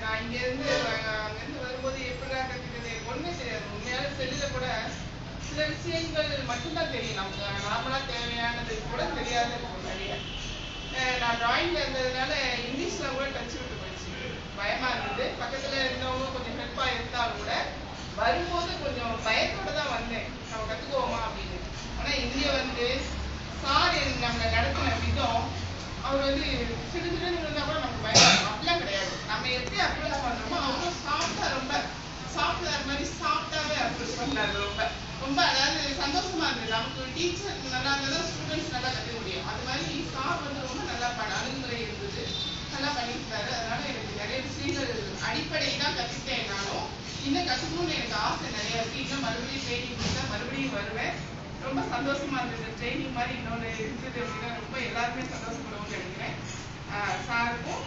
நான் இங்கேருந்து அங்கேருந்து வரும்போது எப்படிடா கற்றுக்கிறது எனக்கு ஒன்றுமே தெரியாது. உண்மையான செல்லில் கூட சில விஷயங்கள் மட்டும்தான் தெரியும். நமக்கு நார்மலாக தேவையானது கூட தெரியாது இருக்கும் நிறைய. நான் டிராயிங்கில் இருந்ததுனால இங்கிலீஷில் கூட டச் விட்டு போயிடுச்சு. பயமாக இருந்தது. பக்கத்தில் இருந்தவங்க கொஞ்சம் ஹெல்ப்பாக இருந்தாலும் கூட வரும்போது கொஞ்சம் பயத்தோடு தான் வந்தேன். நம்ம கற்றுக்குவோமா அப்படின்னு. ஆனால் இங்கே வந்து சார் நம்மளை நடத்தின விதம், அவர் வந்து சிறு சிறுன்னு இருந்தால் கூட நமக்கு பயம் அப்படிலாம் கிடையாது. நம்ம எப்படி அப்ரோச் பண்ணுறோமோ அவ்வளோ சாஃப்டாக, ரொம்ப சாஃப்ட்வேர் மாதிரி சாஃப்டாகவே அப்ரோச் பண்ணாரு. ரொம்ப ரொம்ப அதாவது சந்தோஷமா இருந்தது. நமக்கு டீச்சர் நல்லா இருந்தால் ஸ்டூடெண்ட்ஸ் நல்லா கற்றுக்க முடியும். அது மாதிரி சார் வந்து ரொம்ப நல்லா அணுகுமுறை இருந்தது, நல்லா பண்ணியிருந்தாரு. அதனால எனக்கு நிறைய விஷயங்கள் அடிப்படை தான் கற்றுக்கிட்டேன். நானும் இன்னும் கற்றுக்கணும்னு எனக்கு ஆசை நிறையா இருக்குது. இன்னும் மறுபடியும் ட்ரைனிங் கொடுத்தா மறுபடியும் வருவேன். ரொம்ப சந்தோஷமா இருந்தது. ட்ரைனிங் மாதிரி இன்னொன்று இருந்தது அப்படின்னா ரொம்ப எல்லாருமே சந்தோஷப்படுவோம்னு நினைக்கிறேன். சாருக்கும்